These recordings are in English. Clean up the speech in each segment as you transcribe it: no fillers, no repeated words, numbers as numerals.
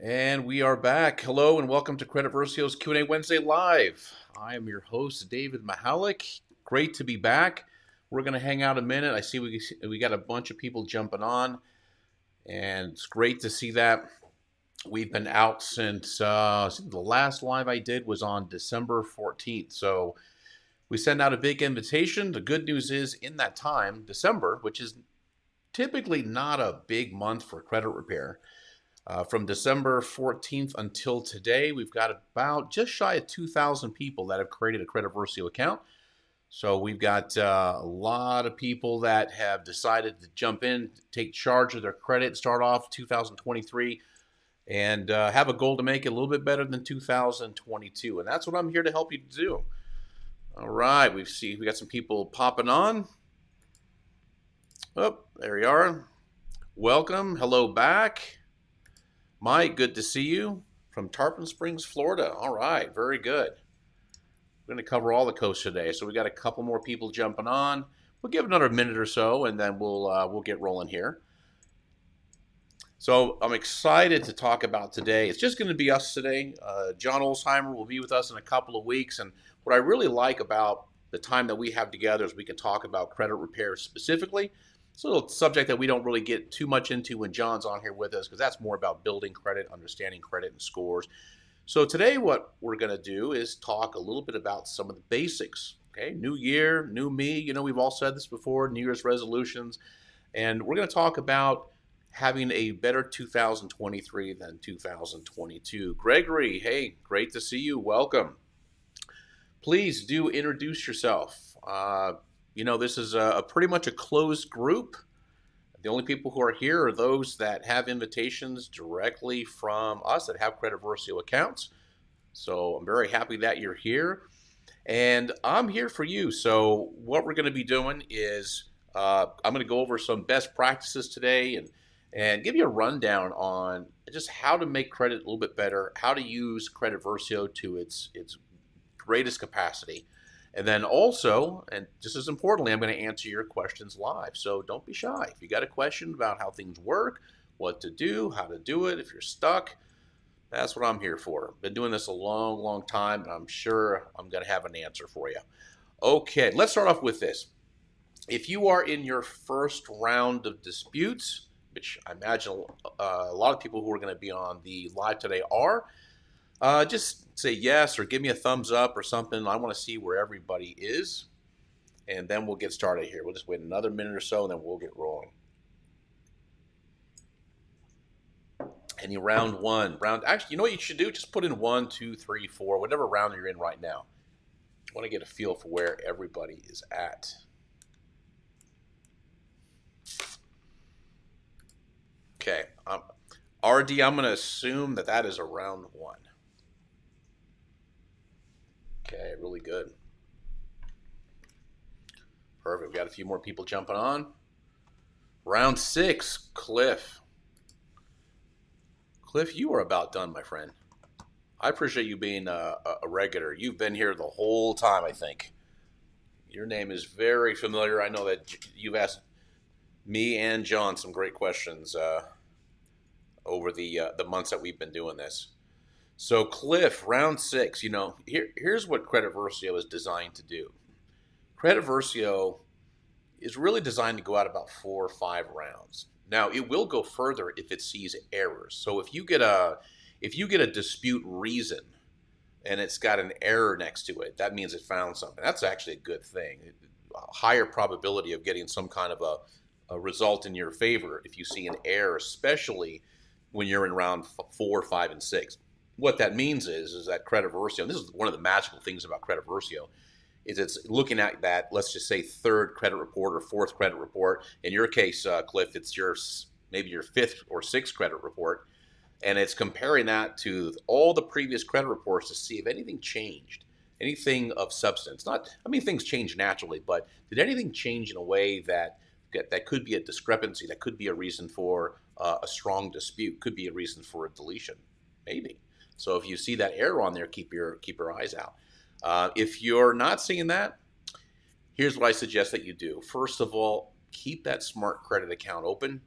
And we are back. Hello and welcome to Credit Versio's Q&A Wednesday Live. I am your host, David Michalek. Great to be back. We're going to hang out a minute. I see we got a bunch of people jumping on, and it's great to see that. We've been out since the last live I did was on December 14th. So we send out a big invitation. The good news is in that time, December, which is typically not a big month for credit repair, from December 14th until today, we've got about just shy of 2,000 people that have created a Credit Versio account. So we've got a lot of people that have decided to jump in, take charge of their credit, start off 2023, and have a goal to make it a little bit better than 2022. And that's what I'm here to help you do. All right, we got some people popping on. Oh, there you are. Welcome. Hello back. Mike, good to see you from Tarpon Springs, Florida. All right, very good. We're going to cover all the coast today, so we got a couple more people jumping on. We'll give it another minute or so, and then we'll get rolling here. So I'm excited to talk about today. It's just going to be us today. John Olsheimer will be with us in a couple of weeks, and what I really like about the time that we have together is we can talk about credit repair specifically. It's a little subject that we don't really get too much into when John's on here with us because that's more about building credit, understanding credit and scores. So today what we're going to do is talk a little bit about some of the basics. Okay, new year, new me. You know, we've all said this before, New Year's resolutions. And we're going to talk about having a better 2023 than 2022. Gregory, hey, great to see you. Welcome. Please do introduce yourself. This is pretty much a closed group. The only people who are here are those that have invitations directly from us that have Credit Versio accounts. So I'm very happy that you're here. And I'm here for you. So what we're going to be doing is I'm going to go over some best practices today and give you a rundown on just how to make credit a little bit better, how to use Credit Versio to its greatest capacity. And then also, and just as importantly, I'm going to answer your questions live. So don't be shy. If you got a question about how things work, what to do, how to do it, if you're stuck, that's what I'm here for. Been doing this a long, long time, and I'm sure I'm going to have an answer for you. Okay, let's start off with this. If you are in your first round of disputes, which I imagine a lot of people who are going to be on the live today are, just say yes or give me a thumbs up or something. I want to see where everybody is, and then we'll get started here. We'll just wait another minute or so, and then we'll get rolling. Any round one. Actually, you know what you should do? Just put in 1, 2, 3, 4, whatever round you're in right now. I want to get a feel for where everybody is at. Okay. RD, I'm going to assume that is a round one. Okay, really good. Perfect. We got a few more people jumping on. Round 6, Cliff. Cliff, you are about done, my friend. I appreciate you being a regular. You've been here the whole time, I think. Your name is very familiar. I know that you've asked me and John some great questions over the months that we've been doing this. So Cliff, round 6, here's what Credit Versio is designed to do. Credit Versio is really designed to go out about 4 or 5 rounds. Now, it will go further if it sees errors. So if you get a dispute reason and it's got an error next to it, that means it found something. That's actually a good thing. A higher probability of getting some kind of a result in your favor if you see an error, especially when you're in round 4, 5, and 6. What that means is that Credit Versio, and this is one of the magical things about Credit Versio, is it's looking at that, let's just say, 3rd credit report or 4th credit report. In your case, Cliff, it's maybe your 5th or 6th credit report, and it's comparing that to all the previous credit reports to see if anything changed, anything of substance. Things change naturally, but did anything change in a way that could be a discrepancy, that could be a reason for a strong dispute, could be a reason for a deletion, maybe. So if you see that error on there, keep your eyes out. If you're not seeing that, here's what I suggest that you do. First of all, keep that smart credit account open.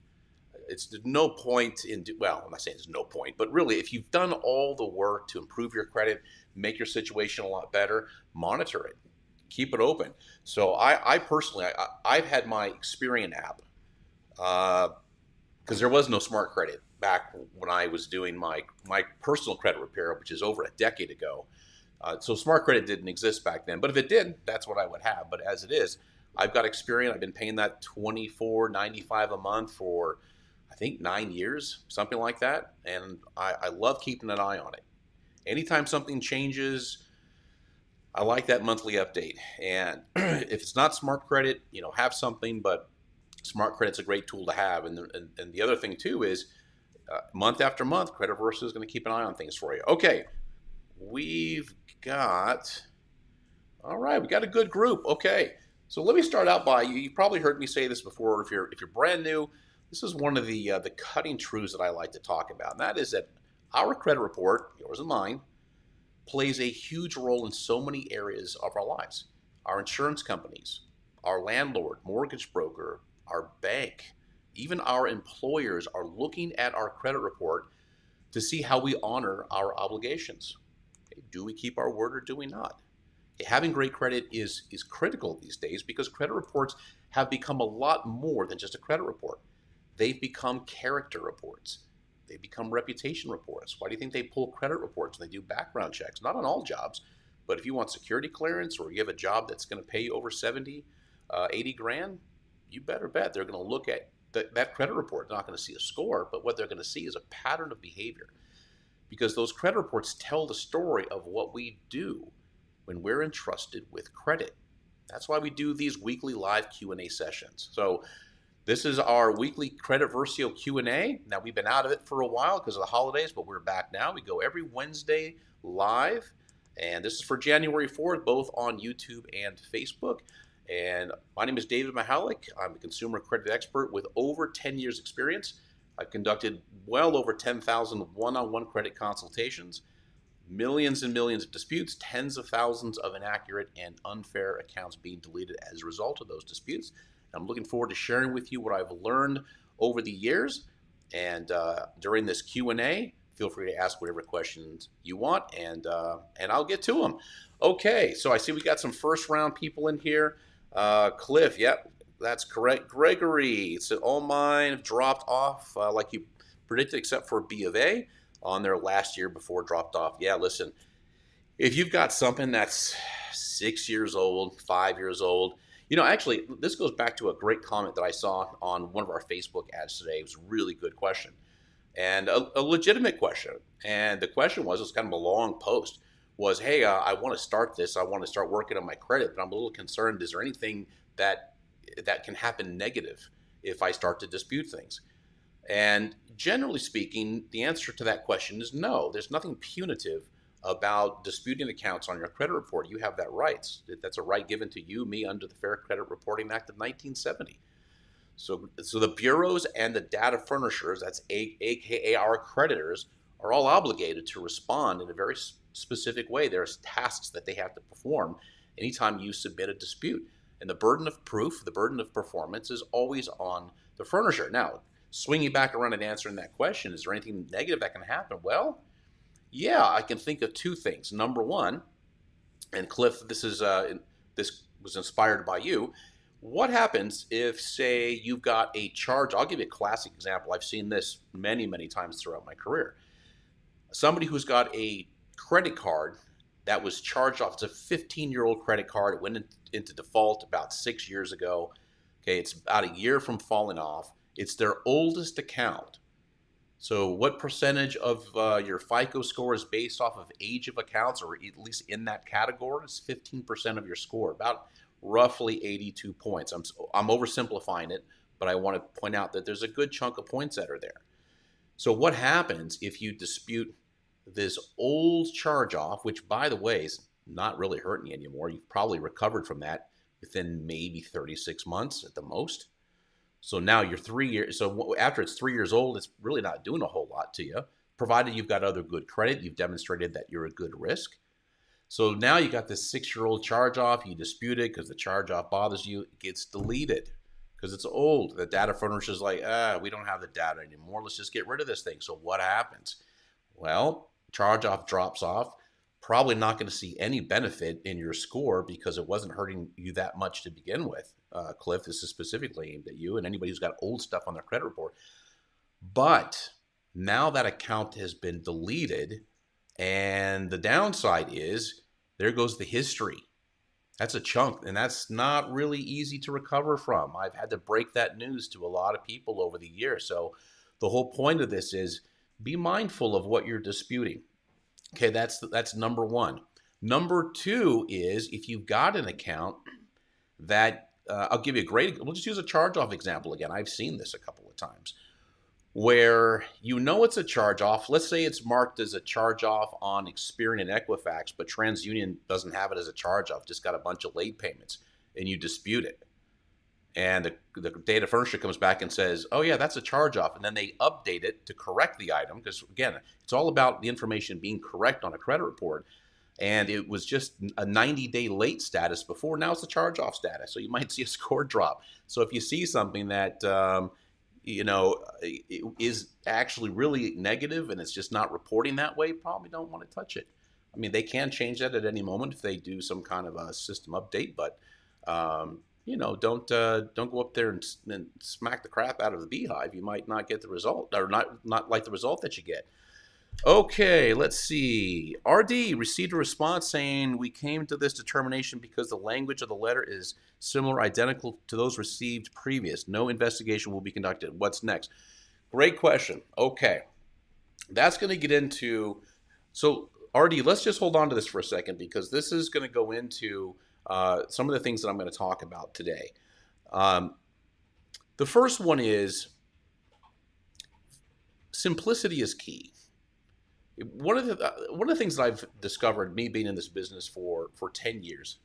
it's no point in, well, I'm not saying there's no point, but really, if you've done all the work to improve your credit, make your situation a lot better, monitor it, keep it open. So I personally, I've had my Experian app, because there was no smart credit back when I was doing my personal credit repair, which is over a decade ago. So smart credit didn't exist back then, but if it did, that's what I would have. But as it is, I've got Experian. I've been paying that $24.95 a month for, I think, 9 years, something like that, and I love keeping an eye on it. Anytime something changes, I like that monthly update. And if it's not smart credit, have something, but smart credit's a great tool to have. And the other thing too is, month after month, Credit Versio is going to keep an eye on things for you. Okay, we've got, all right, we got a good group. Okay, so let me start out by, you probably heard me say this before. If you're brand new, this is one of the cutting truths that I like to talk about, and that is that our credit report, yours and mine, plays a huge role in so many areas of our lives. Our insurance companies, our landlord, mortgage broker, our bank, even our employers are looking at our credit report to see how we honor our obligations. Okay, do we keep our word or do we not? Okay, having great credit is critical these days because credit reports have become a lot more than just a credit report. They've become character reports. They become reputation reports. Why do you think they pull credit reports when they do background checks? Not on all jobs, but if you want security clearance or you have a job that's going to pay you over 70, 80 grand, you better bet they're going to look at that credit report. They're not going to see a score, but what they're going to see is a pattern of behavior, because those credit reports tell the story of what we do when we're entrusted with credit. That's why we do these weekly live Q&A sessions. So this is our weekly Credit Versio Q&A. Now, we've been out of it for a while because of the holidays, but we're back now. We go every Wednesday live, and this is for January 4th, both on YouTube and Facebook. And my name is David Michalek. I'm a consumer credit expert with over 10 years experience. I've conducted well over 10,000 one-on-one credit consultations, millions and millions of disputes, tens of thousands of inaccurate and unfair accounts being deleted as a result of those disputes. I'm looking forward to sharing with you what I've learned over the years. And during this Q&A, feel free to ask whatever questions you want, and I'll get to them. Okay, so I see we got some first-round people in here. Cliff, yep, that's correct. Gregory, it said all mine have dropped off like you predicted, except for B of A on their last year before dropped off. Yeah, listen, if you've got something that's 6 years old, 5 years old, actually, this goes back to a great comment that I saw on one of our Facebook ads today. It was a really good question and a legitimate question. And the question was, it's kind of a long post, was, hey, I want to start this. I want to start working on my credit, but I'm a little concerned. Is there anything that can happen negative if I start to dispute things? And generally speaking, the answer to that question is no. There's nothing punitive about disputing accounts on your credit report. You have that right. That's a right given to you, me, under the Fair Credit Reporting Act of 1970. So the bureaus and the data furnishers, that's AKA our creditors, are all obligated to respond in a very specific way. There's tasks that they have to perform anytime you submit a dispute. And the burden of proof, the burden of performance is always on the furnisher. Now, swinging back around and answering that question, is there anything negative that can happen? Well, yeah, I can think of two things. Number one, and Cliff, this was inspired by you. What happens if, say, you've got a charge? I'll give you a classic example. I've seen this many, many times throughout my career. Somebody who's got a credit card that was charged off. It's a 15-year-old credit card. It went into default about 6 years ago. Okay, it's about a year from falling off. It's their oldest account. So what percentage of your FICO score is based off of age of accounts, or at least in that category? It's 15% of your score, about roughly 82 points. I'm oversimplifying it, but I want to point out that there's a good chunk of points that are there. So what happens if you dispute this old charge-off, which, by the way, is not really hurting you anymore? You've probably recovered from that within maybe 36 months at the most. So now you're 3 years. So after it's 3 years old, it's really not doing a whole lot to you, provided you've got other good credit. You've demonstrated that you're a good risk. So now you got this 6-year-old charge-off. You dispute it because the charge-off bothers you. It gets deleted. because it's old. The data furnisher is like, we don't have the data anymore. Let's just get rid of this thing. So what happens? Well, charge off drops off. Probably not going to see any benefit in your score because it wasn't hurting you that much to begin with. Cliff, this is specifically aimed at you and anybody who's got old stuff on their credit report. But now that account has been deleted, and the downside is there goes the history. That's a chunk, and that's not really easy to recover from. I've had to break that news to a lot of people over the years. So the whole point of this is be mindful of what you're disputing. Okay, that's number one. Number two is if you've got an account that, I'll give you we'll just use a charge-off example again. I've seen this a couple of times where it's a charge-off. Let's say it's marked as a charge-off on Experian and Equifax, but TransUnion doesn't have it as a charge-off, just got a bunch of late payments, and you dispute it. And the data furnisher comes back and says, oh yeah, that's a charge-off. And then they update it to correct the item, because again, it's all about the information being correct on a credit report. And it was just a 90-day late status before. Now it's a charge-off status. So you might see a score drop. So if you see something that it is actually really negative and it's just not reporting that way, probably don't want to touch it. I mean, they can change that at any moment if they do some kind of a system update, but don't go up there and smack the crap out of the beehive. You might not get the result, or not like the result that you get. Okay, let's see. RD received a response saying we came to this determination because the language of the letter is similar, identical to those received previous. No investigation will be conducted. What's next? Great question. Okay, that's going to get into, so RD, let's just hold on to this for a second because this is going to go into some of the things that I'm going to talk about today. The first one is simplicity is key. One of the things that I've discovered, me being in this business for 10 years,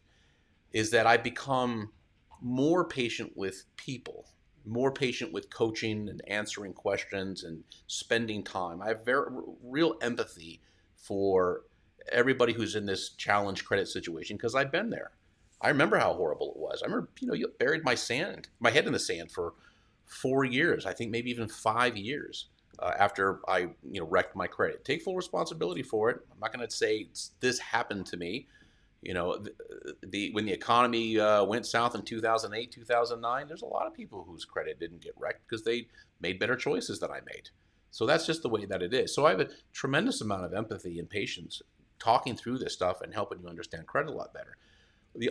is that I've become more patient with people, more patient with coaching and answering questions and spending time. I have very real empathy for everybody who's in this challenge credit situation because I've been there. I remember how horrible it was. I remember, you buried my head in the sand for 4 years, I think maybe even 5 years. After I wrecked my credit. Take full responsibility for it. I'm not going to say this happened to me. When the economy went south in 2008, 2009, there's a lot of people whose credit didn't get wrecked because they made better choices than I made. So that's just the way that it is. So I have a tremendous amount of empathy and patience talking through this stuff and helping you understand credit a lot better.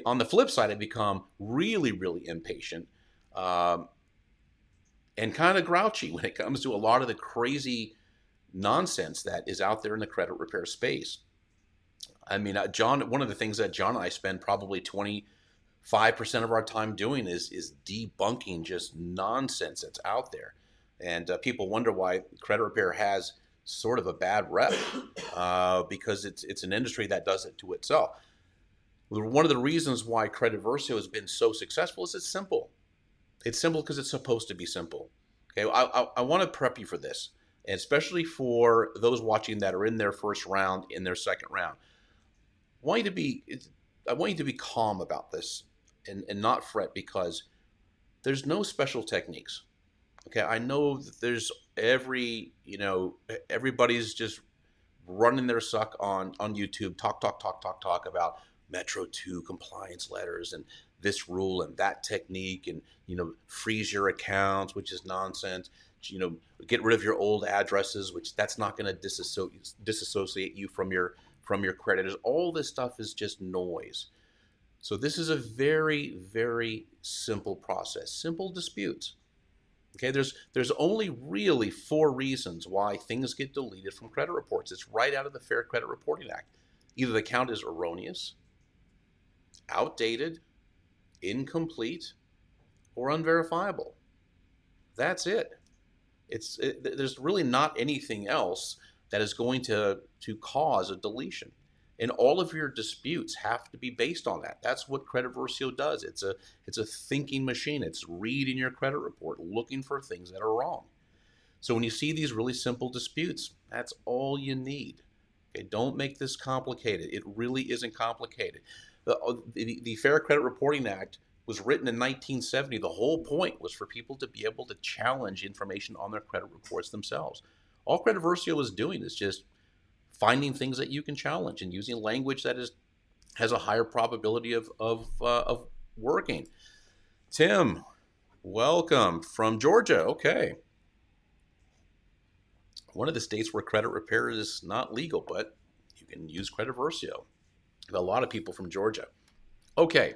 On the flip side, I become really, really impatient. And kind of grouchy when it comes to a lot of the crazy nonsense that is out there in the credit repair space. I mean, John, one of the things that John and I spend probably 25% of our time doing is debunking just nonsense that's out there. And people wonder why credit repair has sort of a bad rep because it's an industry that does it to itself. One of the reasons why Credit Versio has been so successful is it's simple. It's simple because it's supposed to be simple. Okay, I want to prep you for this, and especially for those watching that are in their first round, in their second round. I want you to be calm about this and not fret because there's no special techniques. Okay, I know that there's everybody's just running their suck on YouTube, talk about Metro 2 compliance letters and this rule and that technique and, freeze your accounts, which is nonsense, get rid of your old addresses, which that's not going to disassociate you from your creditors. All this stuff is just noise. So this is a very, very simple process, simple disputes. Okay, there's only really 4 reasons why things get deleted from credit reports. It's right out of the Fair Credit Reporting Act. Either the account is erroneous, outdated, incomplete, or unverifiable. That's it. There's really not anything else that is going to cause a deletion. And all of your disputes have to be based on that. That's what Credit Versio does. It's a thinking machine. It's reading your credit report, looking for things that are wrong. So when you see these really simple disputes, that's all you need. Okay, don't make this complicated. It really isn't complicated. The Fair Credit Reporting Act was written in 1970. The whole point was for people to be able to challenge information on their credit reports themselves. All Credit Versio is doing is just finding things that you can challenge and using language that has a higher probability of working. Tim, welcome from Georgia. Okay. One of the states where credit repair is not legal, but you can use Credit Versio. A lot of people from Georgia. Okay.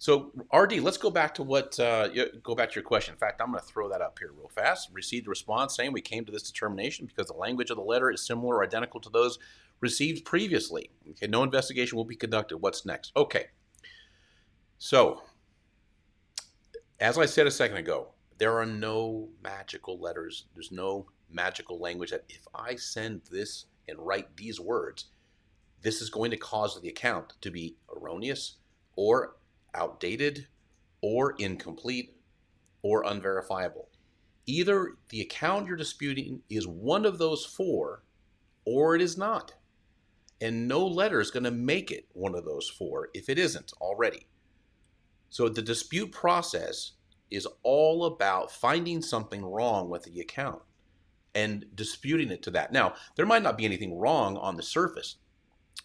So RD, let's go back to go back to your question. In fact, I'm going to throw that up here real fast. Received a response saying we came to this determination because the language of the letter is similar or identical to those received previously. Okay, no investigation will be conducted. What's next? Okay. So, as I said a second ago, there are no magical letters. There's no magical language that if I send this and write these words, this is going to cause the account to be erroneous or outdated or incomplete or unverifiable. Either the account you're disputing is one of those four or it is not. And no letter is going to make it one of those four if it isn't already. So the dispute process is all about finding something wrong with the account and disputing it to that. Now, there might not be anything wrong on the surface,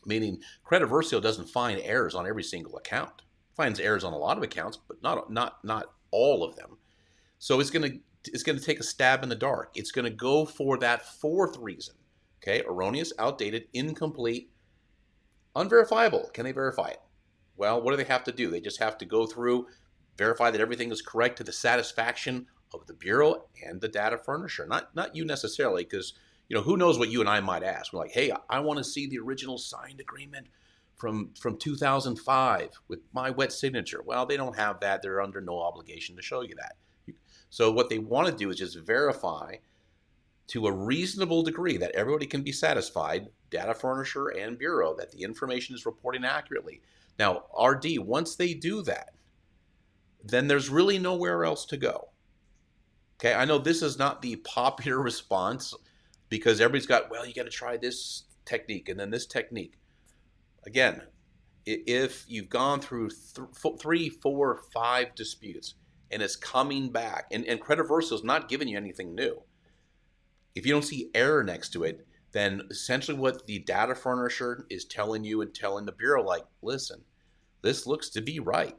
meaning Credit Versio doesn't find errors on every single account. It finds errors on a lot of accounts, but not all of them. So it's going to take a stab in the dark. It's going to go for that fourth reason. Okay, erroneous, outdated, incomplete, unverifiable. Can they verify it? Well, what do they have to do? They just have to go through, verify that everything is correct to the satisfaction of the Bureau and the data furnisher. Not you necessarily, because who knows what you and I might ask. We're like, hey, I want to see the original signed agreement from 2005 with my wet signature. Well, they don't have that. They're under no obligation to show you that. So what they want to do is just verify to a reasonable degree that everybody can be satisfied, data furnisher and Bureau, that the information is reporting accurately. Now, RD, once they do that, then there's really nowhere else to go. Okay, I know this is not the popular response because everybody's got, well, you got to try this technique and then this technique. Again, if you've gone through 3, 4, 5 disputes and it's coming back, and Credit Versio is not giving you anything new. If you don't see error next to it, then essentially what the data furnisher is telling you and telling the Bureau, like, listen, this looks to be right.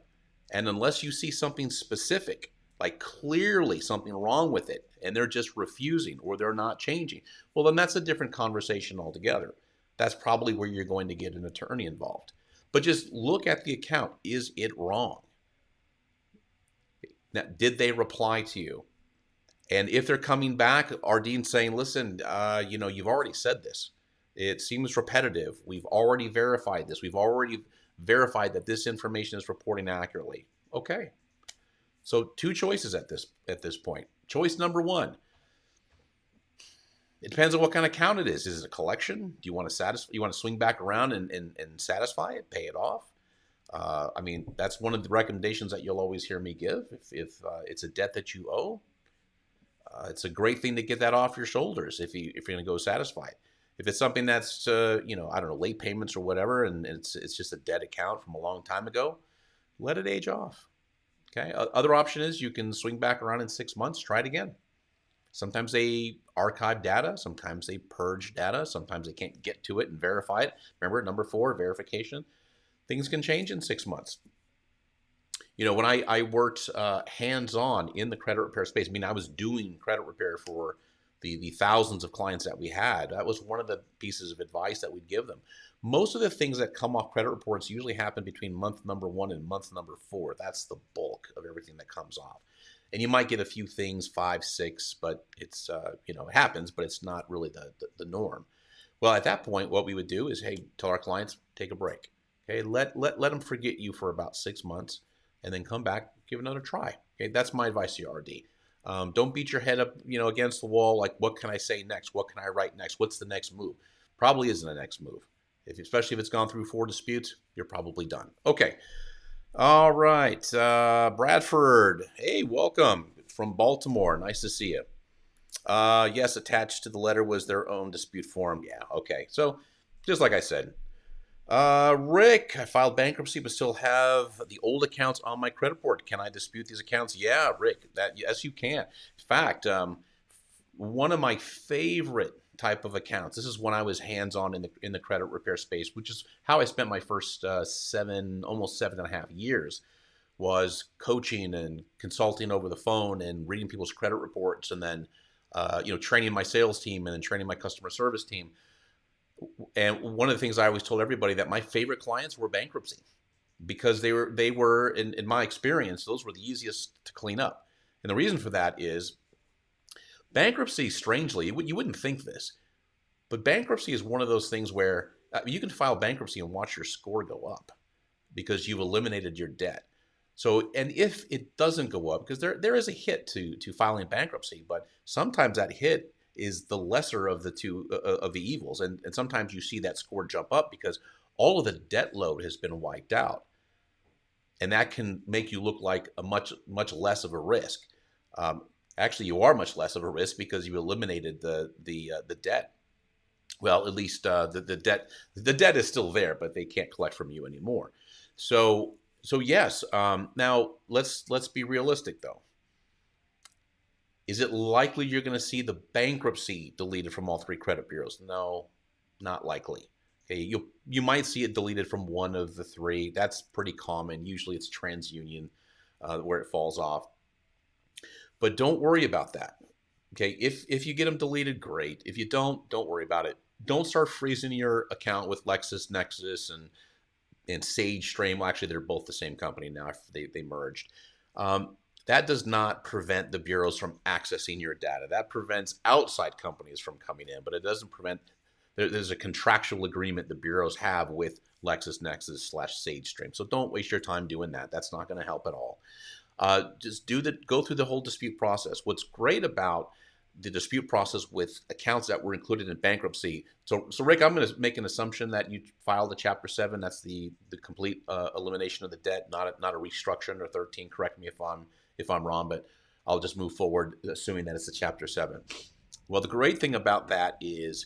And unless you see something specific, like clearly something wrong with it, and they're just refusing or they're not changing, well, then that's a different conversation altogether. That's probably where you're going to get an attorney involved. But just look at the account. Is it wrong? Now, did they reply to you? And if they're coming back, Ardeen saying, listen, you've already said this. It seems repetitive. We've already verified this. We've already verified that this information is reporting accurately. Okay. So 2 choices at this point. Choice number 1. It depends on what kind of account it is. Is it a collection? Do you want to You want to swing back around and satisfy it, pay it off? That's one of the recommendations that you'll always hear me give. If it's a debt that you owe, it's a great thing to get that off your shoulders if you're going to go satisfy it. If it's something that's late payments or whatever, and it's just a debt account from a long time ago, let it age off. Okay. Other option is you can swing back around in 6 months, try it again. Sometimes they archive data, sometimes they purge data, sometimes they can't get to it and verify it. Remember, number 4, verification. Things can change in 6 months. When I worked hands-on in the credit repair space, I was doing credit repair for the thousands of clients that we had. That was one of the pieces of advice that we'd give them. Most of the things that come off credit reports usually happen between month number 1 and month number 4. That's the bulk of everything that comes off. And you might get a few things, 5, 6, but it's, it happens, but it's not really the norm. Well, at that point, what we would do is, hey, tell our clients, take a break. Okay, let them forget you for about 6 months and then come back, give another try. Okay, that's my advice to you, RD. Don't beat your head up, against the wall. Like, what can I say next? What can I write next? What's the next move? Probably isn't a next move. Especially if it's gone through 4 disputes, you're probably done. Okay. All right. Bradford. Hey, welcome from Baltimore. Nice to see you. Yes, attached to the letter was their own dispute form. Yeah. Okay. So just like I said, Rick, I filed bankruptcy but still have the old accounts on my credit report. Can I dispute these accounts? Yeah, Rick, that yes you can. In fact, one of my favorite type of accounts. This is when I was hands-on in the credit repair space, which is how I spent my first almost 7.5 years, was coaching and consulting over the phone and reading people's credit reports, and then training my sales team and then training my customer service team. And one of the things I always told everybody, that my favorite clients were bankruptcy, because they were in my experience, those were the easiest to clean up. And the reason for that is bankruptcy, strangely, you wouldn't think this, but bankruptcy is one of those things where you can file bankruptcy and watch your score go up because you've eliminated your debt. So, and if it doesn't go up, because there is a hit to filing bankruptcy, but sometimes that hit is the lesser of the two of the evils, and sometimes you see that score jump up because all of the debt load has been wiped out, and that can make you look like a much less of a risk. Actually, you are much less of a risk because you eliminated the debt. Well, at least the debt is still there, but they can't collect from you anymore. So yes. Now let's be realistic though. Is it likely you're going to see the bankruptcy deleted from all three credit bureaus? No, not likely. Okay, you might see it deleted from one of the three. That's pretty common. Usually it's TransUnion where it falls off. But don't worry about that. Okay, if you get them deleted, great. If you don't worry about it. Don't start freezing your account with LexisNexis and SageStream. Well, actually, they're both the same company now. They merged. That does not prevent the bureaus from accessing your data. That prevents outside companies from coming in, but it doesn't prevent. There's a contractual agreement the bureaus have with LexisNexis/SageStream. So don't waste your time doing that. That's not going to help at all. Just go through the whole dispute process. What's great about the dispute process with accounts that were included in bankruptcy. So Rick, I'm going to make an assumption that you filed a Chapter 7. That's the complete elimination of the debt, not a restructure under 13. Correct me if I'm wrong, but I'll just move forward assuming that it's a Chapter 7. Well, the great thing about that is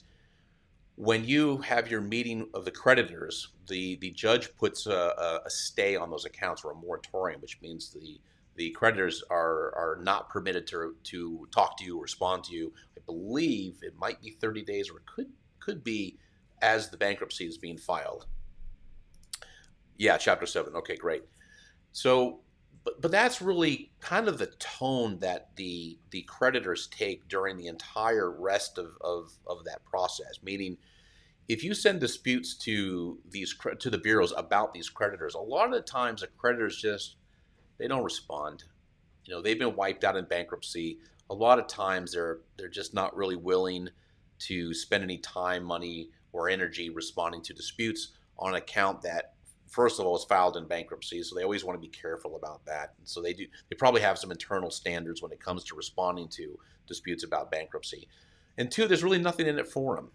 when you have your meeting of the creditors, the judge puts a stay on those accounts, or a moratorium, which means the creditors are not permitted to talk to you or respond to you. I believe it might be 30 days, or it could be as the bankruptcy is being filed. Yeah, Chapter 7. Okay, great. So, but that's really kind of the tone that the creditors take during the entire rest of that process. Meaning, if you send disputes to the bureaus about these creditors, a lot of the times the creditors they don't respond. They've been wiped out in bankruptcy. A lot of times they're just not really willing to spend any time, money, or energy responding to disputes on an account that, first of all, is filed in bankruptcy. So they always want to be careful about that. And so they probably have some internal standards when it comes to responding to disputes about bankruptcy. And two, there's really nothing in it for them.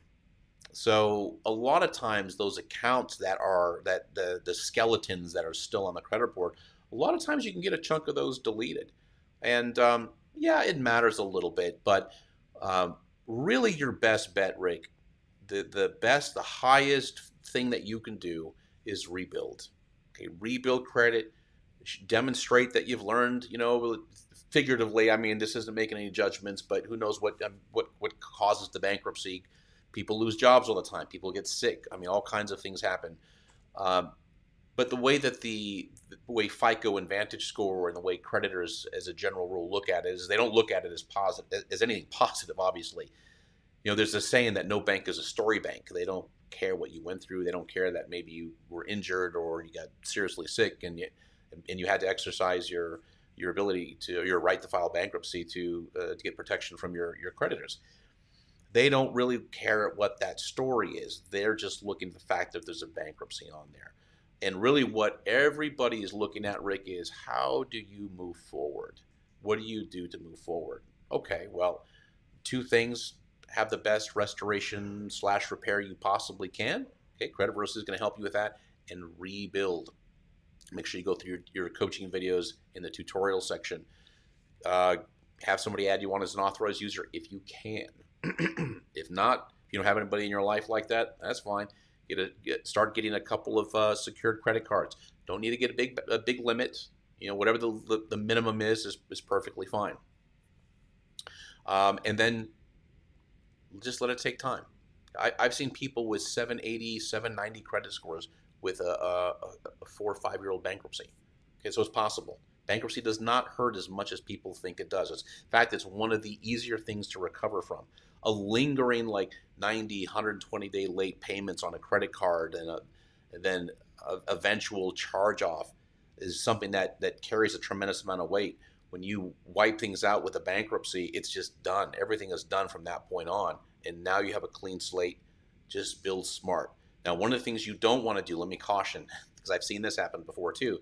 So a lot of times those accounts that the skeletons that are still on the credit report, a lot of times you can get a chunk of those deleted. And yeah, it matters a little bit, but really your best bet, Rick, the highest thing that you can do is rebuild. Okay, rebuild credit, demonstrate that you've learned, figuratively. I mean, this isn't making any judgments, but who knows what causes the bankruptcy. People lose jobs all the time. People get sick. I mean, all kinds of things happen. But the way that the way FICO and Vantage Score and the way creditors, as a general rule, look at it is they don't look at it as positive, as anything positive. Obviously, there's a saying that no bank is a story bank. They don't care what you went through. They don't care that maybe you were injured or you got seriously sick and you had to exercise your ability to your right to file bankruptcy to get protection from your creditors. They don't really care what that story is. They're just looking at the fact that there's a bankruptcy on there. And really what everybody is looking at, Rick, is how do you move forward? What do you do to move forward? Okay, well, two things. Have the best restoration/repair you possibly can. Okay, Credit Versio is going to help you with that. And rebuild. Make sure you go through your coaching videos in the tutorial section. Have somebody add you on as an authorized user if you can. If not, if you don't have anybody in your life like that, that's fine. Start getting a couple of secured credit cards. Don't need to get a big limit. Whatever the minimum is perfectly fine. And then just let it take time. I've seen people with 780, 790 credit scores with a 4 or 5 year old bankruptcy. Okay, so it's possible. Bankruptcy does not hurt as much as people think it does. In fact, it's one of the easier things to recover from. A lingering like 90, 120-day late payments on a credit card and then eventual charge off is something that carries a tremendous amount of weight. When you wipe things out with a bankruptcy, it's just done. Everything is done from that point on. And now you have a clean slate. Just build smart. Now, one of the things you don't want to do, let me caution, because I've seen this happen before too,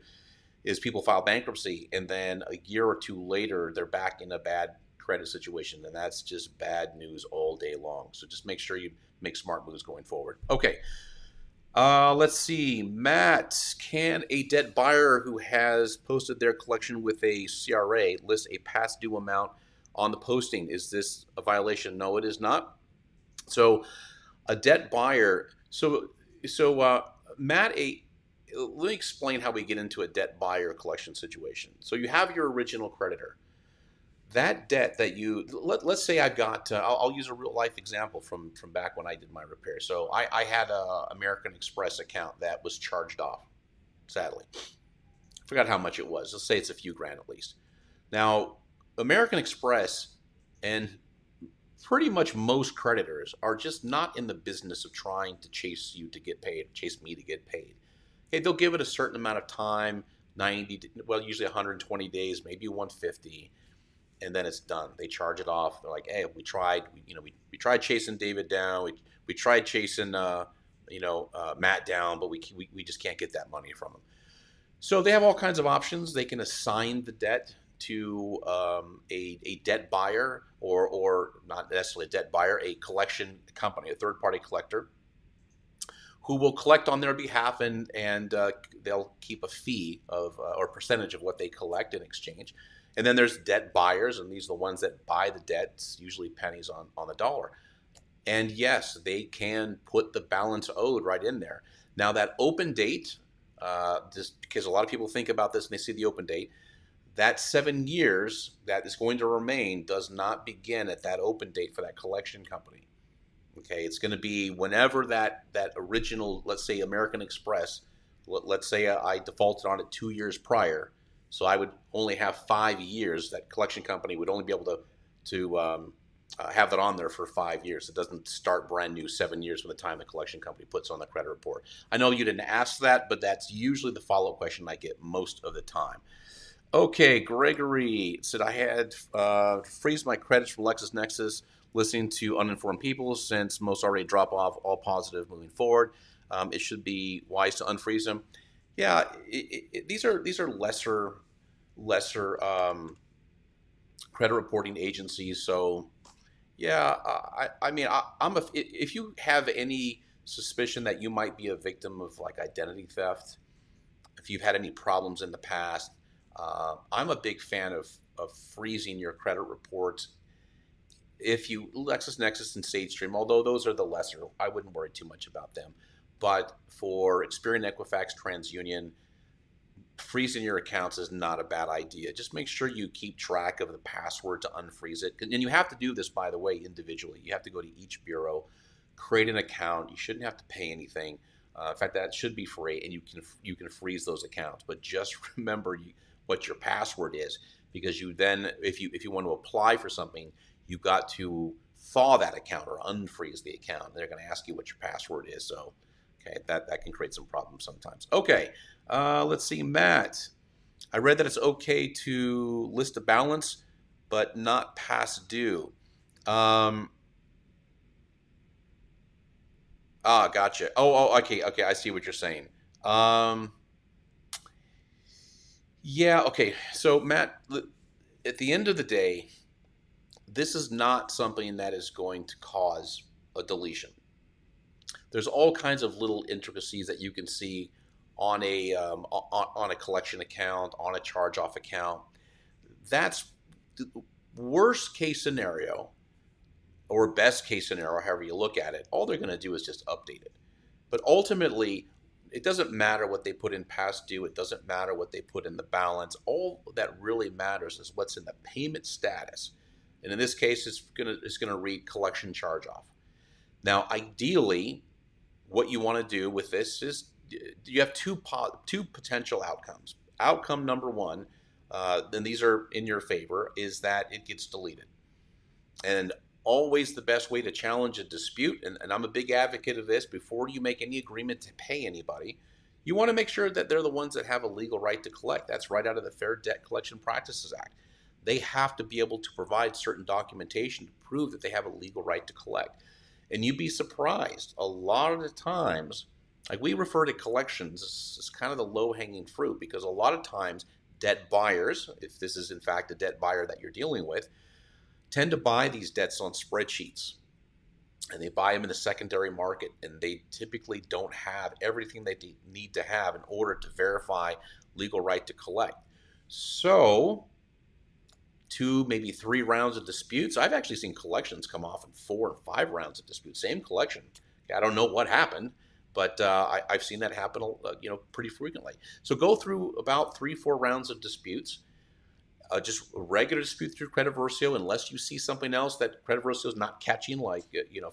is people file bankruptcy and then a year or two later, they're back in a bad credit situation. And that's just bad news all day long. So just make sure you make smart moves going forward. Okay. Let's see. Matt, can a debt buyer who has posted their collection with a CRA list a past due amount on the posting? Is this a violation? No, it is not. So a debt buyer. Matt, let me explain how we get into a debt buyer collection situation. So you have your original creditor. That debt that let's say I've got, I'll use a real life example from back when I did my repair. So I had a American Express account that was charged off, sadly. I forgot how much it was. Let's say it's a few grand at least. Now, American Express and pretty much most creditors are just not in the business of trying to chase you to get paid, chase me to get paid. Okay, they'll give it a certain amount of time, usually 120 days, maybe 150. And then it's done. They charge it off. They're like, "Hey, we tried. We tried chasing David down. We tried chasing Matt down, but we just can't get that money from him." So they have all kinds of options. They can assign the debt to a debt buyer or not necessarily a debt buyer, a collection company, a third party collector, who will collect on their behalf and they'll keep a fee of or percentage of what they collect in exchange. And then there's debt buyers, and these are the ones that buy the debts, usually pennies on the dollar. And yes, they can put the balance owed right in there. Now that open date, just because a lot of people think about this and they see the open date, that 7 years that is going to remain does not begin at that open date for that collection company. Okay, it's going to be whenever that original, let's say American Express, let's say I defaulted on it 2 years prior. So I would only have 5 years. That collection company would only be able to have that on there for 5 years. It doesn't start brand new 7 years from the time the collection company puts on the credit report. I know you didn't ask that, but that's usually the follow-up question I get most of the time. Okay, Gregory said I had freeze my credits from LexisNexis listening to uninformed people since most already drop off, all positive moving forward. It should be wise to unfreeze them. Yeah, these are lesser credit reporting agencies. So yeah, if you have any suspicion that you might be a victim of like identity theft, if you've had any problems in the past, I'm a big fan of freezing your credit reports. If you LexisNexis and SageStream, although those are the lesser, I wouldn't worry too much about them. But for Experian, Equifax, TransUnion, freezing your accounts is not a bad idea. Just make sure you keep track of the password to unfreeze it. And you have to do this, by the way, individually. You have to go to each bureau, create an account. You shouldn't have to pay anything. In fact, that should be free, and you can freeze those accounts. But just remember what your password is, because you then, if you want to apply for something, you've got to thaw that account or unfreeze the account. They're going to ask you what your password is. So okay, that can create some problems sometimes. Okay, let's see, Matt. I read that it's okay to list a balance, but not past due. Gotcha. Okay, I see what you're saying. Yeah, okay. So, Matt, at the end of the day, this is not something that is going to cause a deletion. There's all kinds of little intricacies that you can see on a collection account, on a charge-off account. That's the worst case scenario or best case scenario, however you look at it. All they're going to do is just update it. But ultimately, it doesn't matter what they put in past due. It doesn't matter what they put in the balance. All that really matters is what's in the payment status. And in this case, it's gonna read collection charge off. Now, ideally, what you want to do with this is you have two potential outcomes. Outcome number one, and these are in your favor, is that it gets deleted. And always the best way to challenge a dispute, and I'm a big advocate of this, before you make any agreement to pay anybody, you want to make sure that they're the ones that have a legal right to collect. That's right out of the Fair Debt Collection Practices Act. They have to be able to provide certain documentation to prove that they have a legal right to collect. And you'd be surprised, a lot of the times, like we refer to collections as kind of the low-hanging fruit, because a lot of times debt buyers, if this is in fact a debt buyer that you're dealing with, tend to buy these debts on spreadsheets, and they buy them in the secondary market, and they typically don't have everything they need to have in order to verify legal right to collect. So 2, maybe 3 rounds of disputes. I've actually seen collections come off in 4 or 5 rounds of disputes. Same collection. I don't know what happened, but I've seen that happen, pretty frequently. So go through about 3, 4 rounds of disputes. Just a regular dispute through Credit Versio, unless you see something else that Credit Versio is not catching. Like,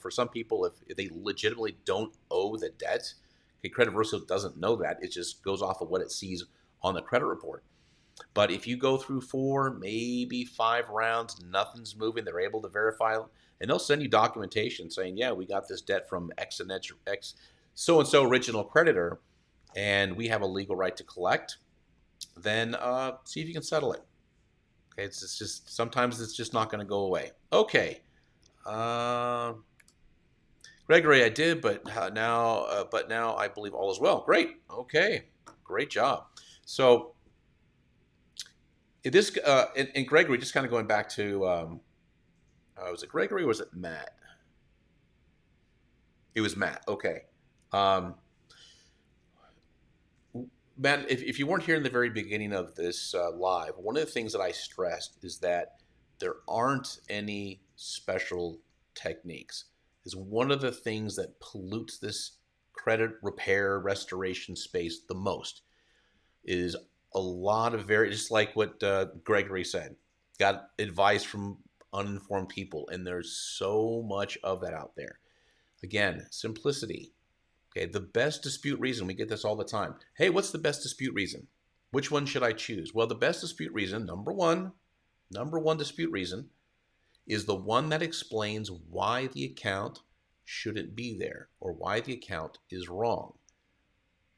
for some people, if they legitimately don't owe the debt, okay, Credit Versio doesn't know that. It just goes off of what it sees on the credit report. But if you go through 4, maybe 5 rounds, nothing's moving, they're able to verify, and they'll send you documentation saying, yeah, we got this debt from X and X so-and-so original creditor, and we have a legal right to collect, then see if you can settle it. Okay, it's just, sometimes it's just not going to go away. Okay. Gregory, I did, but now I believe all is well. Great. Okay. Great job. So, this and Gregory, just kind of going back to, was it Gregory or was it Matt? It was Matt. Okay. Matt, if you weren't here in the very beginning of this live, one of the things that I stressed is that there aren't any special techniques. Is one of the things that pollutes this credit repair restoration space the most. Is a lot of just like what Gregory said, got advice from uninformed people, and there's so much of that out there. Again, simplicity. Okay, the best dispute reason, we get this all the time. Hey, what's the best dispute reason? Which one should I choose? Well, the best dispute reason, number one dispute reason, is the one that explains why the account shouldn't be there or why the account is wrong.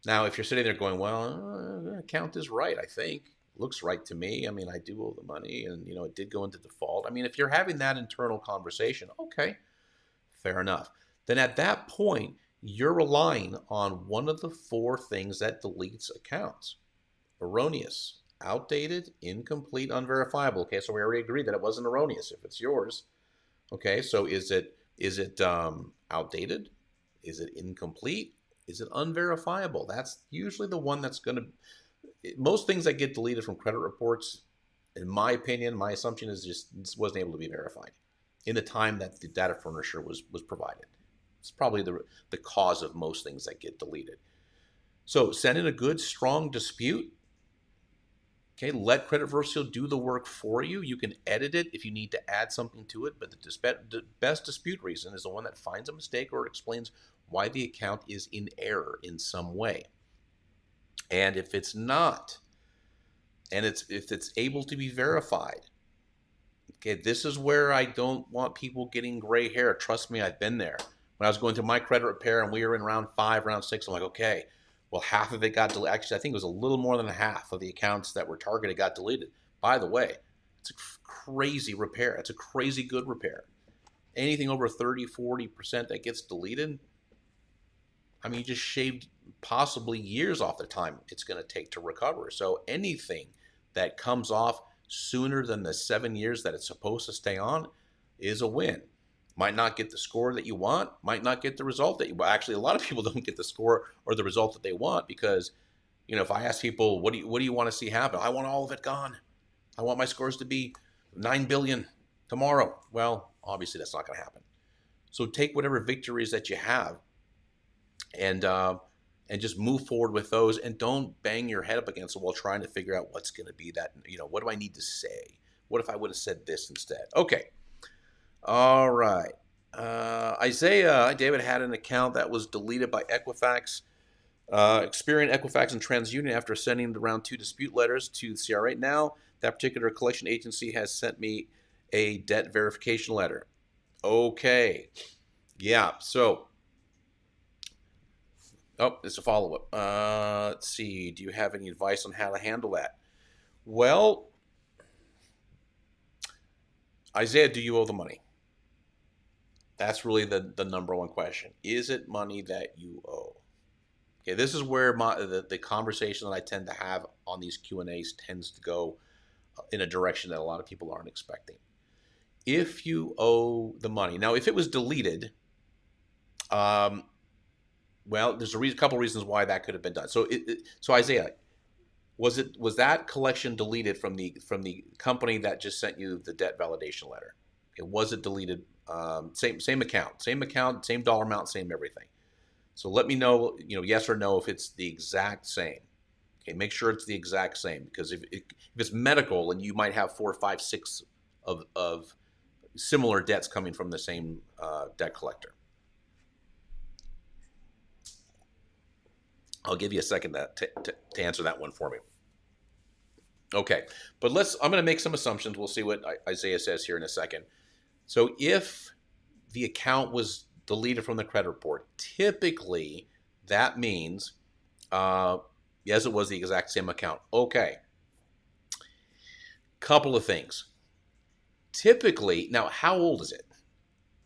Now, if you're sitting there going, well, the account is right, I think. Looks right to me. I mean, I do owe the money and, it did go into default. I mean, if you're having that internal conversation, okay, fair enough. Then at that point, you're relying on one of the 4 things that deletes accounts. Erroneous, outdated, incomplete, unverifiable. Okay, so we already agreed that it wasn't erroneous if it's yours. Okay, so is it outdated? Is it incomplete? Is it unverifiable? That's usually the one that's going to... Most things that get deleted from credit reports, in my opinion, my assumption is just this wasn't able to be verified in the time that the data furnisher was provided. It's probably the cause of most things that get deleted. So send in a good, strong dispute. Okay, let Credit Versio do the work for you. You can edit it if you need to add something to it, but the best dispute reason is the one that finds a mistake or explains why the account is in error in some way. And if it's not, and if it's able to be verified, okay, this is where I don't want people getting gray hair. Trust me, I've been there. When I was going through my credit repair and we were in round 5, round 6, I'm like, okay, well, half of it got deleted. Actually, I think it was a little more than half of the accounts that were targeted got deleted. By the way, it's a crazy repair. It's a crazy good repair. Anything over 30, 40% that gets deleted, I mean, you just shaved possibly years off the time it's going to take to recover. So anything that comes off sooner than the 7 years that it's supposed to stay on is a win. Might not get the score that you want, might not get the result that you want. Actually, a lot of people don't get the score or the result that they want because, if I ask people, what do you want to see happen? I want all of it gone. I want my scores to be 9 billion tomorrow. Well, obviously that's not going to happen. So take whatever victories that you have and just move forward with those, and don't bang your head up against the wall trying to figure out what's going to be that, what do I need to say? What if I would have said this instead? Okay. All right. David had an account that was deleted by Equifax. Experian, Equifax, and TransUnion after sending around 2 dispute letters to the CRA. Now, that particular collection agency has sent me a debt verification letter. Okay. Yeah. So, it's a follow up. Let's see. Do you have any advice on how to handle that? Well, Isaiah, do you owe the money? That's really the number one question. Is it money that you owe? Okay, this is where the conversation that I tend to have on these Q&As tends to go in a direction that a lot of people aren't expecting. If you owe the money, now if it was deleted, well, there's a couple reasons why that could have been done. So Isaiah, was that collection deleted from the company that just sent you the debt validation letter? Was it deleted? Same account, same dollar amount, same everything. So let me know, yes or no, if it's the exact same. Okay, make sure it's the exact same, because if it's medical, and you might have 4, 5, 6 of similar debts coming from the same debt collector. I'll give you a second to answer that one for me. Okay, but I'm going to make some assumptions. We'll see what Isaiah says here in a second. So if the account was deleted from the credit report, typically that means, yes, it was the exact same account. Okay. Couple of things. Typically, now how old is it?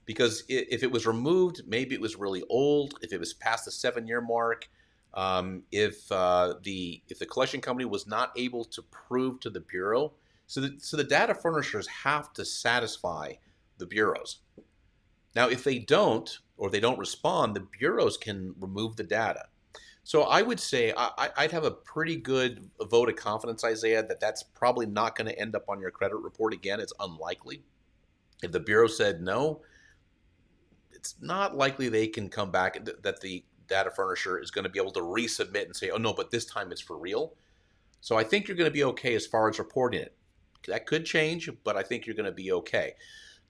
Because if it was removed, maybe it was really old. If it was past the 7-year mark, if the collection company was not able to prove to the bureau, so the data furnishers have to satisfy the bureaus. Now, if they don't, or they don't respond, the bureaus can remove the data. So I would say I'd have a pretty good vote of confidence, Isaiah, that that's probably not going to end up on your credit report again. It's unlikely. If the bureau said no, it's not likely they can come back, that the data furnisher is going to be able to resubmit and say, oh no, but this time it's for real. So I think you're going to be okay as far as reporting it. That could change, but I think you're going to be okay.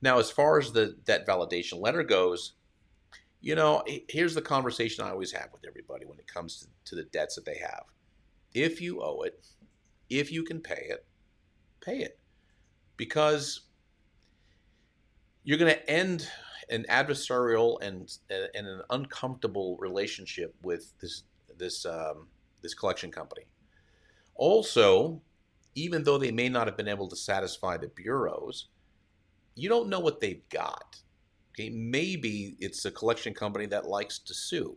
Now, as far as the debt validation letter goes, here's the conversation I always have with everybody when it comes to the debts that they have. If you owe it, if you can pay it, pay it. Because you're going to end an adversarial and an uncomfortable relationship with this collection company. Also, even though they may not have been able to satisfy the bureaus, you don't know what they've got. Okay, maybe it's a collection company that likes to sue.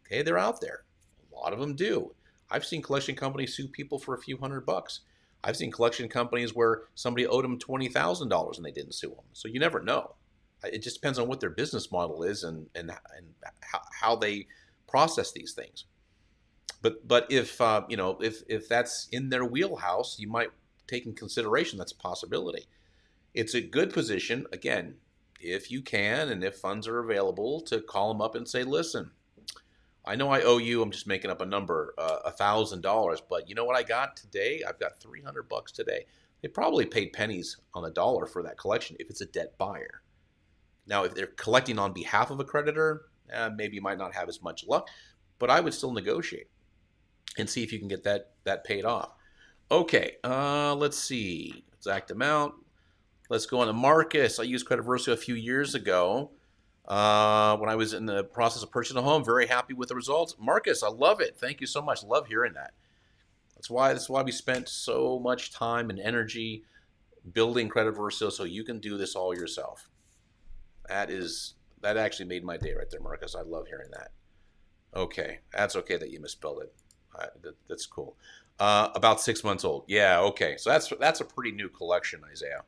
Okay, they're out there. A lot of them do. I've seen collection companies sue people for a few $100. I've seen collection companies where somebody owed them $20,000 and they didn't sue them. So you never know. It just depends on what their business model is and how they process these things. But if if that's in their wheelhouse, you might take in consideration that's a possibility. It's a good position, again, if you can and if funds are available, to call them up and say, listen, I know I owe you, I'm just making up a number, $1,000, but you know what I got today? I've got $300 today. They probably paid pennies on the dollar for that collection if it's a debt buyer. Now, if they're collecting on behalf of a creditor, maybe you might not have as much luck, but I would still negotiate and see if you can get that paid off. Okay, let's see. Exact amount. Let's go on to Marcus. I used Credit Versio a few years ago when I was in the process of purchasing a home. Very happy with the results. Marcus, I love it. Thank you so much. Love hearing that. That's why we spent so much time and energy building Credit Versio, so you can do this all yourself. That actually made my day right there, Marcus. I love hearing that. Okay, that's okay that you misspelled it. That's cool. About 6 months old. Yeah, okay. So that's a pretty new collection, Isaiah.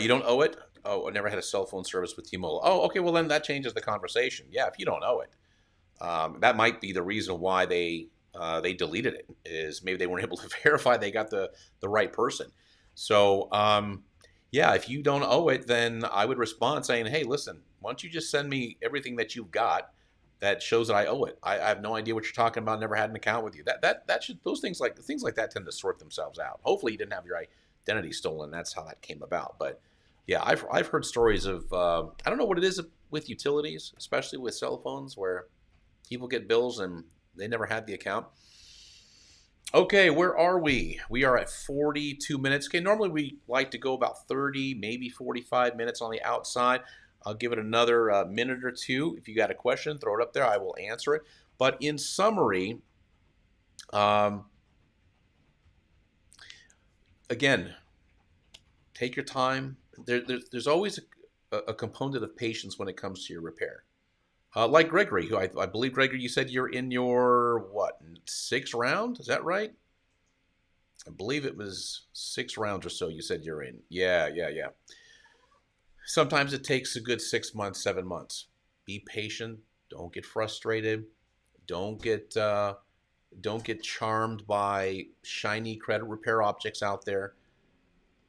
You don't owe it? Oh, I never had a cell phone service with T-Mobile. Oh, okay, well then that changes the conversation. Yeah, if you don't owe it. That might be the reason why they deleted it, is maybe they weren't able to verify they got the right person. So, yeah, if you don't owe it, then I would respond saying, hey, listen, why don't you just send me everything that you've got? that shows that I owe it. I have no idea what you're talking about. Never had an account with you. That should, those things like that tend to sort themselves out. Hopefully, you didn't have your identity stolen. That's how that came about. But yeah, I've heard stories of I don't know what it is with utilities, especially with cell phones, where people get bills and they never had the account. Okay, where are we? We are at 42 minutes. Okay, normally we like to go about 30, maybe 45 minutes on the outside. I'll give it another minute or two. If you got a question, throw it up there. I will answer it. But in summary, um, again, take your time. There's always a component of patience when it comes to your repair. Like Gregory, who I believe, Gregory, you said you're in your, what, sixth round? Is that right? I believe it was 6 rounds or so you said you're in. Yeah. Sometimes it takes a good 6 months, 7 months. Be patient. Don't get frustrated. Don't get charmed by shiny credit repair objects out there.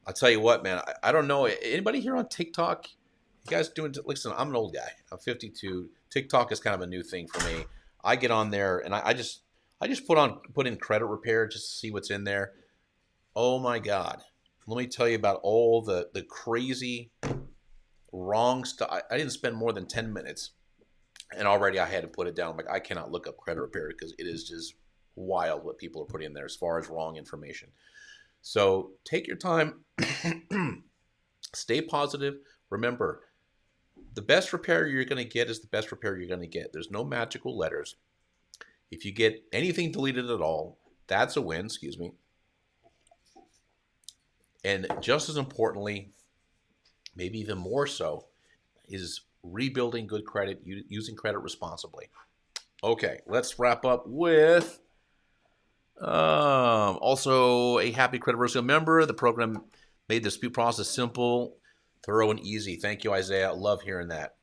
I'll tell you what, man. I don't know. Anybody here on TikTok? You guys doing? Listen, I'm an old guy. I'm 52. TikTok is kind of a new thing for me. I get on there and I just put in credit repair just to see what's in there. Oh my God. Let me tell you about all the crazy wrong stuff. I didn't spend more than 10 minutes and already I had to put it down. Like, I cannot look up credit repair because it is just wild what people are putting in there as far as wrong information. So take your time, stay positive. Remember, the best repair you're going to get is the best repair you're going to get. There's no magical letters. If you get anything deleted at all, that's a win, excuse me. And just as importantly, maybe even more so, is rebuilding good credit, using credit responsibly. Okay, let's wrap up with also a happy Credit Versio member. The program made the dispute process simple, thorough, and easy. Thank you, Isaiah. I love hearing that.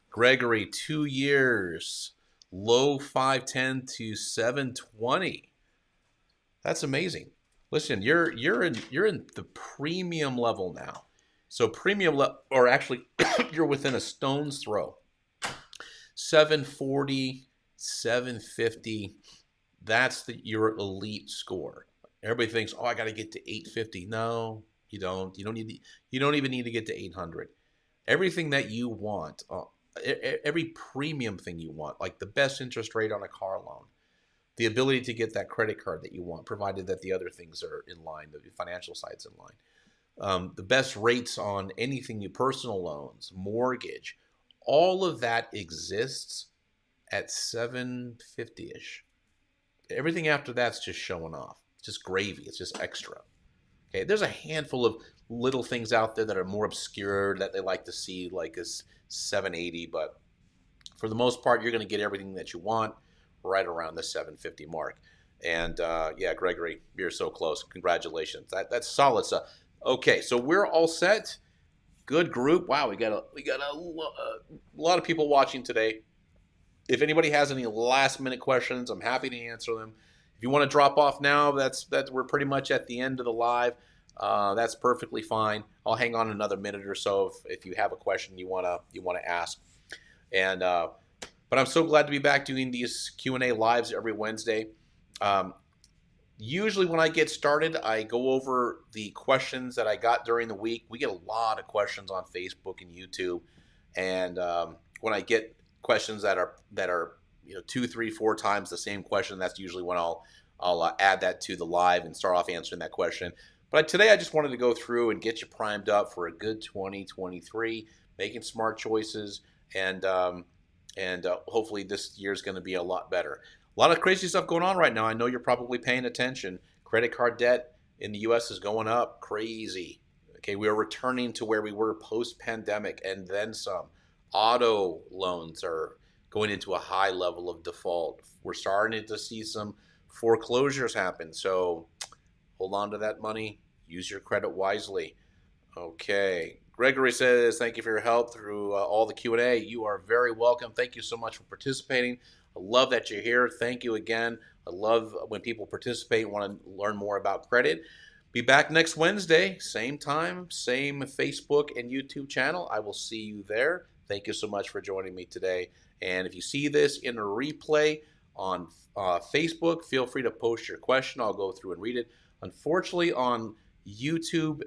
Gregory, 2 years, low 510 to 720. That's amazing. Listen, you're in the premium level now. So premium or actually you're within a stone's throw. 740, 750. That's your elite score. Everybody thinks, "Oh, I got to get to 850." No, you don't. You don't even need to get to 800. Everything that you want, every premium thing you want, like the best interest rate on a car loan, the ability to get that credit card that you want, provided that the other things are in line, the financial side's in line. The best rates on anything, personal loans, mortgage, all of that exists at 750-ish. Everything after that's just showing off. It's just gravy. It's just extra. Okay, there's a handful of little things out there that are more obscure that they like to see, like a 780, but for the most part, you're going to get everything that you want right around the 750 mark. And yeah, Gregory, you're so close. Congratulations. That's solid stuff. Okay, so we're all set. Good group. Wow, we got a lot of people watching today. If anybody has any last minute questions, I'm happy to answer them. If you want to drop off now, that's we're pretty much at the end of the live. That's perfectly fine. I'll hang on another minute or so if you have a question you wanna ask. And but I'm so glad to be back doing these Q&A lives every Wednesday. Usually when I get started, I go over the questions that I got during the week. We get a lot of questions on Facebook and YouTube, and when I get questions that are 2, 3, 4 times the same question, that's usually when I'll add that to the live and start off answering that question. But today I just wanted to go through and get you primed up for a good 2023, making smart choices, and hopefully this year is going to be a lot better. A lot of crazy stuff going on right now. I know you're probably paying attention. Credit card debt in the U.S. is going up crazy. Okay, we are returning to where we were post-pandemic and then some. Auto loans are going into a high level of default. We're starting to see some foreclosures happen. So hold on to that money. Use your credit wisely. Okay. Gregory says, thank you for your help through all the Q&A. You are very welcome. Thank you so much for participating. I love that you're here. Thank you again. I love when people participate and want to learn more about credit. Be back next Wednesday, same time, same Facebook and YouTube channel. I will see you there. Thank you so much for joining me today. And if you see this in a replay on Facebook, feel free to post your question. I'll go through and read it. Unfortunately, on YouTube,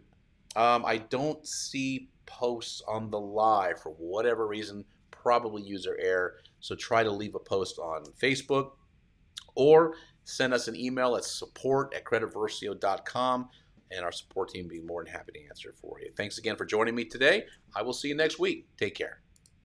I don't see posts on the live for whatever reason, probably user error. So try to leave a post on Facebook or send us an email at support@creditversio.com, and our support team will be more than happy to answer for you. Thanks again for joining me today. I will see you next week. Take care.